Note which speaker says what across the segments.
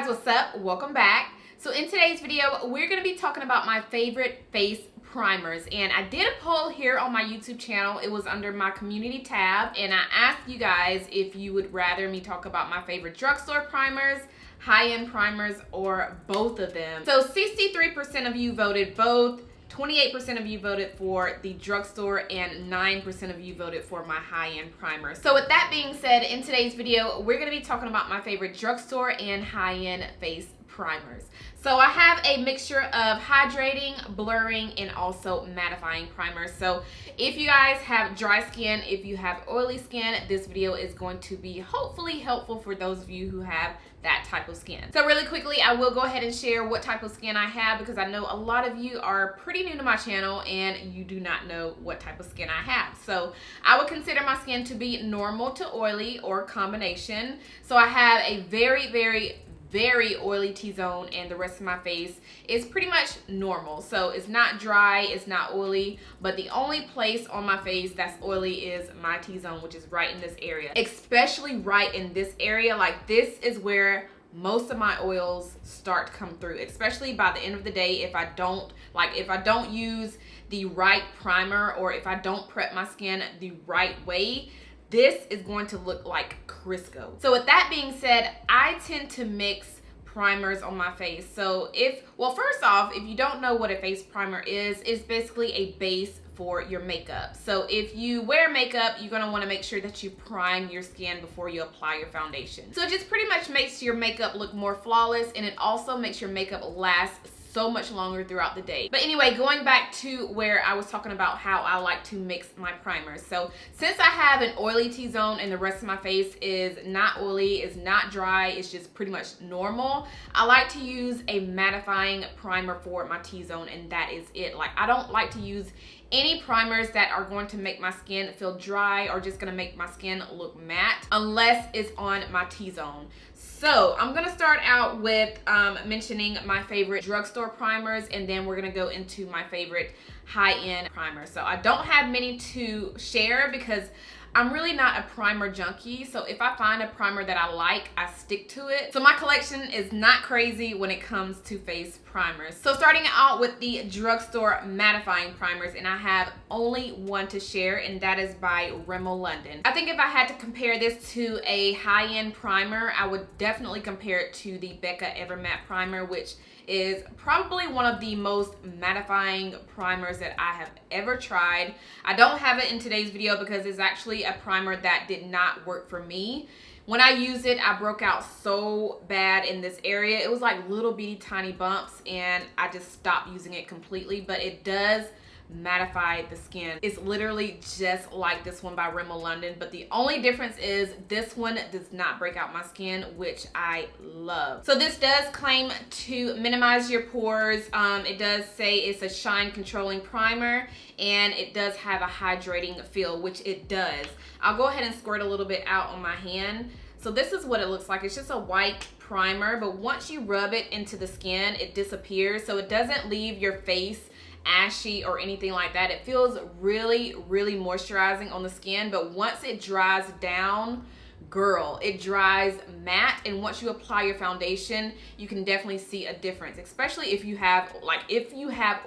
Speaker 1: guys, what's up? Welcome back. So in today's video, we're going to be talking about my favorite face primers, and I did a poll here on my YouTube channel. It was under my community tab, and I asked you guys if you would rather me talk about my favorite drugstore primers, high-end primers, or both of them. So 63% of you voted both, 28% of you voted for the drugstore, and 9% of you voted for my high-end primer. So with that being said, in today's video, we're going to be talking about my favorite drugstore and high-end face primers. So I have a mixture of hydrating, blurring, and also mattifying primers. So if you guys have dry skin, if you have oily skin, this video is going to be hopefully helpful for those of you who have that type of skin. So really quickly, I will go ahead and share what type of skin I have, because I know a lot of you are pretty new to my channel and you do not know what type of skin I have. So I would consider my skin to be normal to oily or combination. So I have a very oily T-zone, and the rest of my face is pretty much normal. So it's not dry, it's not oily, but the only place on my face that's oily is my T-zone, which is right in this area. Especially right in this area, like this is where most of my oils start to come through, especially by the end of the day. If I don't use the right primer, or if I don't prep my skin the right way, this is going to look like Crisco. So with that being said, I tend to mix primers on my face. So first off, if you don't know what a face primer is, it's basically a base for your makeup. So if you wear makeup, you're gonna wanna make sure that you prime your skin before you apply your foundation. So it just pretty much makes your makeup look more flawless, and it also makes your makeup last so much longer throughout the day. But anyway, going back to where I was talking about how I like to mix my primers. So since I have an oily T-zone and the rest of my face is not oily, is not dry, it's just pretty much normal, I like to use a mattifying primer for my T-zone, and that is it. Like, I don't like to use any primers that are going to make my skin feel dry or just gonna make my skin look matte unless it's on my T-zone. So I'm gonna start out with mentioning my favorite drugstore primers, and then we're gonna go into my favorite high-end primers. So I don't have many to share because I'm really not a primer junkie. So if I find a primer that I like, I stick to it. So my collection is not crazy when it comes to face primers. So starting out with the drugstore mattifying primers, and I have only one to share, and that is by Rimmel London. I think if I had to compare this to a high-end primer, I would definitely compare it to the Becca Evermatte primer, which is probably one of the most mattifying primers that I have ever tried. I don't have it in today's video because it's actually a primer that did not work for me. When I used it, I broke out so bad in this area. It was like little bitty tiny bumps, and I just stopped using it completely, but it does mattify the skin. It's literally just like this one by Rimmel London, but the only difference is this one does not break out my skin, which I love. So this does claim to minimize your pores. It does say it's a shine controlling primer, and it does have a hydrating feel, which it does. I'll go ahead and squirt a little bit out on my hand. So this is what it looks like. It's just a white primer, but once you rub it into the skin, it disappears. So it doesn't leave your face ashy or anything like that. It feels really moisturizing on the skin, but once it dries down, girl, it dries matte, and once you apply your foundation, you can definitely see a difference, especially if you have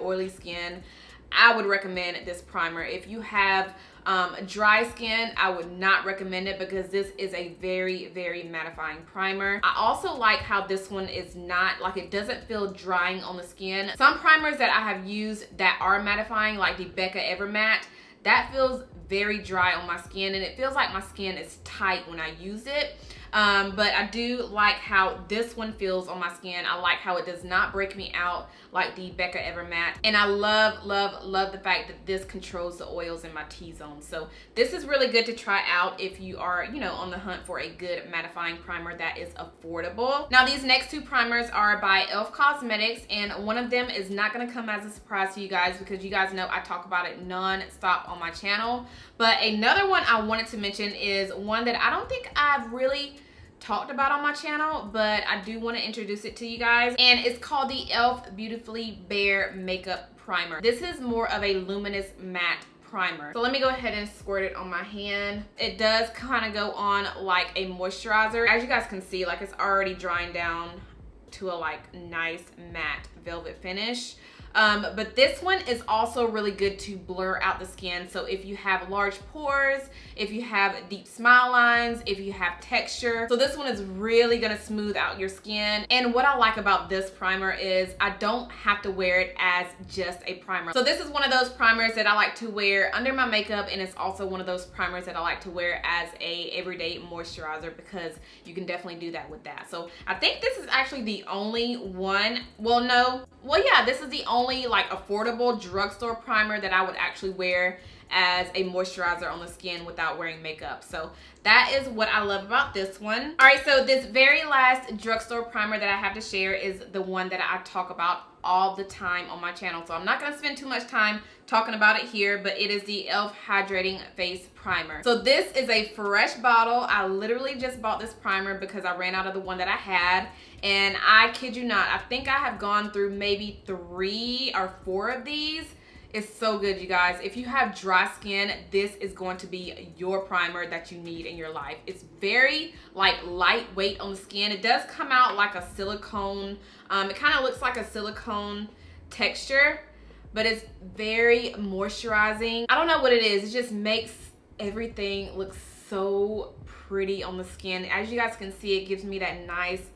Speaker 1: oily skin. I would recommend this primer. If you have dry skin, I would not recommend it because this is a very mattifying primer. I also like how this one is not, like, it doesn't feel drying on the skin. Some primers that I have used that are mattifying, like the Becca Evermatte, that feels very dry on my skin, and it feels like my skin is tight when I use it. But I do like how this one feels on my skin. I like how it does not break me out like the Becca Evermatte. And I love the fact that this controls the oils in my T-zone. So this is really good to try out if you are, on the hunt for a good mattifying primer that is affordable. Now these next two primers are by e.l.f. Cosmetics, and one of them is not gonna come as a surprise to you guys because you guys know I talk about it non-stop on my channel. But another one I wanted to mention is one that I don't think I've really talked about on my channel, but I do want to introduce it to you guys, and it's called the e.l.f. Beautifully Bare Makeup Primer. This is more of a luminous matte primer. So let me go ahead and squirt it on my hand. It does kind of go on like a moisturizer. As you guys can see, like, it's already drying down to a like nice matte velvet finish. But this one is also really good to blur out the skin. So if you have large pores, if you have deep smile lines, if you have texture. So this one is really gonna smooth out your skin. And what I like about this primer is I don't have to wear it as just a primer. So this is one of those primers that I like to wear under my makeup, and it's also one of those primers that I like to wear as a everyday moisturizer because you can definitely do that with that. So I think this is actually the only one, this is the only like affordable drugstore primer that I would actually wear as a moisturizer on the skin without wearing makeup. So that is what I love about this one. All right, so this very last drugstore primer that I have to share is the one that I talk about all the time on my channel. So I'm not gonna spend too much time talking about it here, but it is the e.l.f. Hydrating Face Primer. So this is a fresh bottle. I literally just bought this primer because I ran out of the one that I had. And I kid you not, I think I have gone through maybe 3 or 4 of these. It's so good, you guys. If you have dry skin, this is going to be your primer that you need in your life. It's very like lightweight on the skin. It does come out like a silicone. It kind of looks like a silicone texture, but it's very moisturizing. I don't know what it is. It just makes everything look so pretty on the skin. As you guys can see, it gives me that nice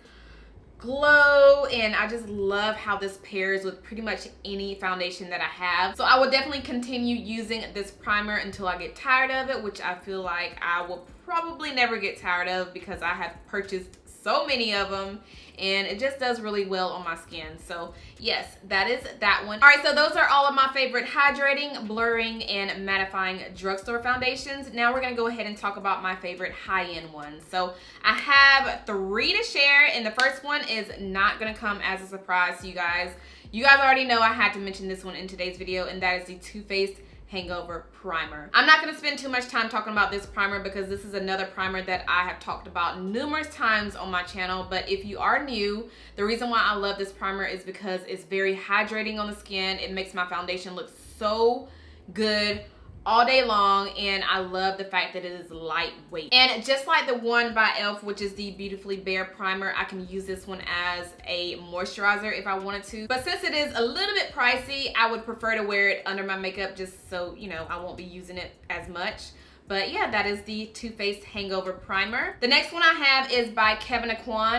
Speaker 1: glow, and I just love how this pairs with pretty much any foundation that I have. So I will definitely continue using this primer until I get tired of it, which I feel like I will probably never get tired of because I have purchased so many of them and it just does really well on my skin. So yes, that is that one. All right, so those are all of my favorite hydrating, blurring, and mattifying drugstore foundations. Now we're gonna go ahead and talk about my favorite high-end ones. So I have 3 to share, and the first one is not gonna come as a surprise to you guys. You guys already know I had to mention this one in today's video, and that is the Too Faced Hangover Primer. I'm not going to spend too much time talking about this primer because this is another primer that I have talked about numerous times on my channel. But if you are new, the reason why I love this primer is because it's very hydrating on the skin. It makes my foundation look so good all day long, and I love the fact that it is lightweight. And just like the one by e.l.f., which is the Beautifully Bare primer, I can use this one as a moisturizer if I wanted to. But since it is a little bit pricey, I would prefer to wear it under my makeup just so, you know, I won't be using it as much. But yeah, that is the Too Faced Hangover Primer. The next one I have is by Kevyn,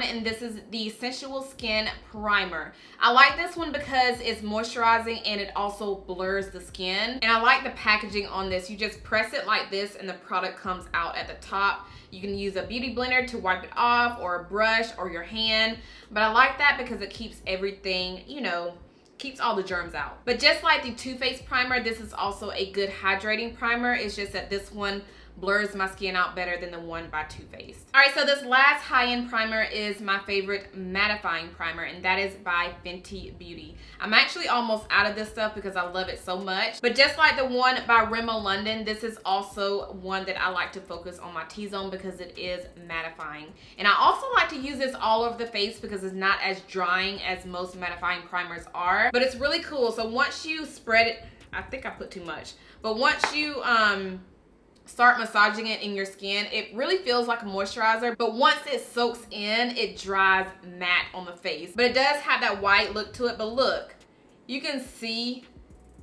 Speaker 1: and this is the Sensual Skin Primer. I like this one because it's moisturizing and it also blurs the skin. And I like the packaging on this. You just press it like this and the product comes out at the top. You can use a beauty blender to wipe it off, or a brush, or your hand. But I like that because it keeps everything, you know, keeps all the germs out. But just like the Too Faced primer, this is also a good hydrating primer. It's just that this one blurs my skin out better than the one by Too Faced. All right, so this last high-end primer is my favorite mattifying primer, and that is by Fenty Beauty. I'm actually almost out of this stuff because I love it so much. But just like the one by Rimmel London, this is also one that I like to focus on my T-zone because it is mattifying. And I also like to use this all over the face because it's not as drying as most mattifying primers are. But it's really cool. So once you spread it, I think I put too much, but once you start massaging it in your skin, it really feels like a moisturizer, but once it soaks in, it dries matte on the face. But it does have that white look to it. But look, you can see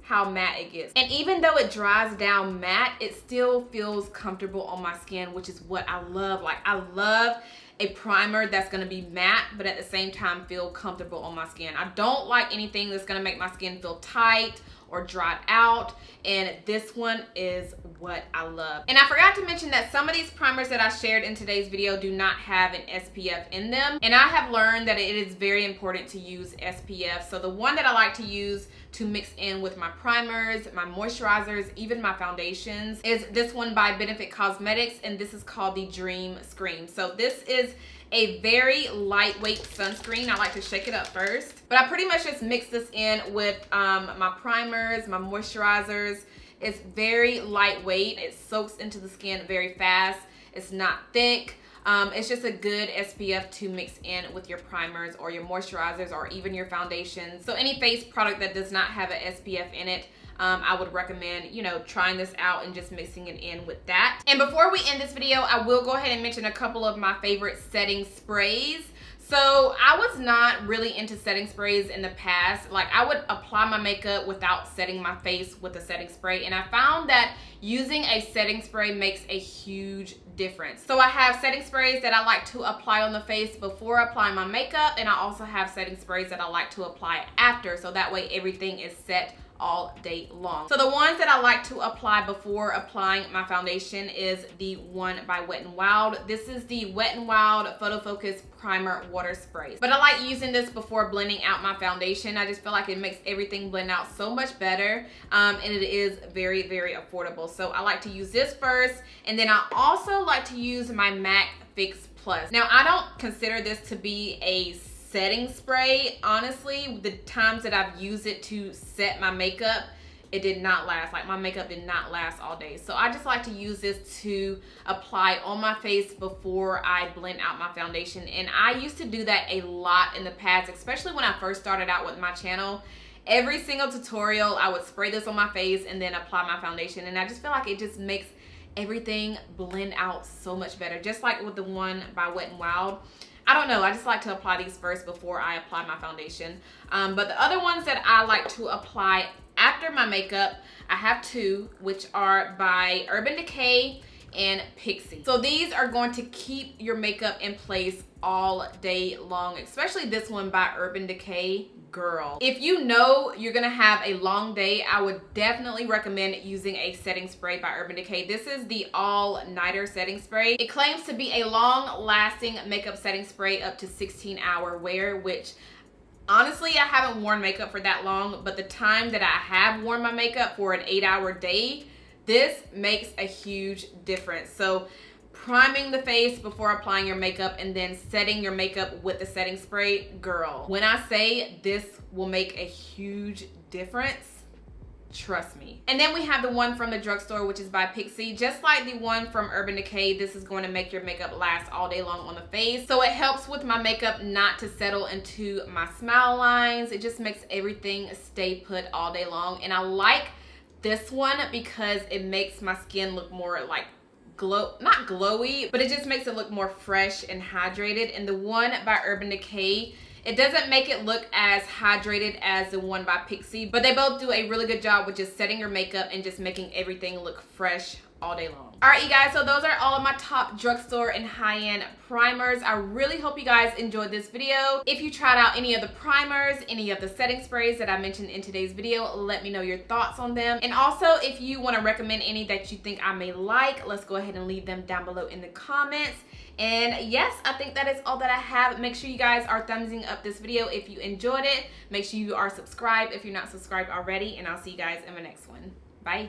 Speaker 1: how matte it gets. And even though it dries down matte, it still feels comfortable on my skin, which is what I love. Like, I love a primer that's gonna be matte, but at the same time feel comfortable on my skin. I don't like anything that's gonna make my skin feel tight or dried out, and this one is what I love. And I forgot to mention that some of these primers that I shared in today's video do not have an SPF in them, and I have learned that it is very important to use SPF. So the one that I like to use to mix in with my primers, my moisturizers, even my foundations is this one by Benefit Cosmetics, and this is called the Dream Scream. So this is a very lightweight sunscreen. I like to shake it up first, but I pretty much just mix this in with my primers, my moisturizers. It's very lightweight. It soaks into the skin very fast. It's not thick. It's just a good SPF to mix in with your primers or your moisturizers or even your foundations. So any face product that does not have an SPF in it, I would recommend, you know, trying this out and just mixing it in with that. And before we end this video, I will go ahead and mention a couple of my favorite setting sprays. So I was not really into setting sprays in the past. Like, I would apply my makeup without setting my face with a setting spray, and I found that using a setting spray makes a huge difference. So I have setting sprays that I like to apply on the face before applying my makeup, and I also have setting sprays that I like to apply after, so that way everything is set all day long. So the ones that I like to apply before applying my foundation is the one by Wet n Wild. This is the Wet n Wild Photo Focus Primer Water Spray. But I like using this before blending out my foundation. I just feel like it makes everything blend out so much better, and it is very, very affordable. So I like to use this first, and then I also like to use my MAC Fix Plus. Now, I don't consider this to be a setting spray. Honestly, the times that I've used it to set my makeup, it did not last. Like, my makeup did not last all day. So I just like to use this to apply on my face before I blend out my foundation. And I used to do that a lot in the past, especially when I first started out with my channel. Every single tutorial, I would spray this on my face and then apply my foundation. And I just feel like it just makes everything blend out so much better. Just like with the one by Wet n Wild. I don't know, I just like to apply these first before I apply my foundation. But the other ones that I like to apply after my makeup, I have two, which are by Urban Decay and Pixi. So these are going to keep your makeup in place all day long, especially this one by Urban Decay. Girl, if you know you're gonna have a long day, I would definitely recommend using a setting spray by Urban Decay. This is the all-nighter setting spray. It claims to be a long-lasting makeup setting spray up to 16-hour wear, which honestly, I haven't worn makeup for that long, but the time that I have worn my makeup for an 8-hour day, this makes a huge difference. So priming the face before applying your makeup and then setting your makeup with the setting spray, girl, when I say this will make a huge difference, trust me. And then we have the one from the drugstore, which is by Pixi. Just like the one from Urban Decay, this is going to make your makeup last all day long on the face. So it helps with my makeup not to settle into my smile lines. It just makes everything stay put all day long. And I like this one because it makes my skin look more like not glowy, but it just makes it look more fresh and hydrated. And the one by Urban Decay, it doesn't make it look as hydrated as the one by Pixi, but they both do a really good job with just setting your makeup and just making everything look fresh all day long. All right, you guys, so those are all of my top drugstore and high-end primers. I really hope you guys enjoyed this video. If you tried out any of the primers, any of the setting sprays that I mentioned in today's video, let me know your thoughts on them. And also, if you want to recommend any that you think I may like, let's go ahead and leave them down below in the comments. And yes, I think that is all that I have. Make sure you guys are thumbsing up this video if you enjoyed it. Make sure you are subscribed if you're not subscribed already, and I'll see you guys in my next one. Bye.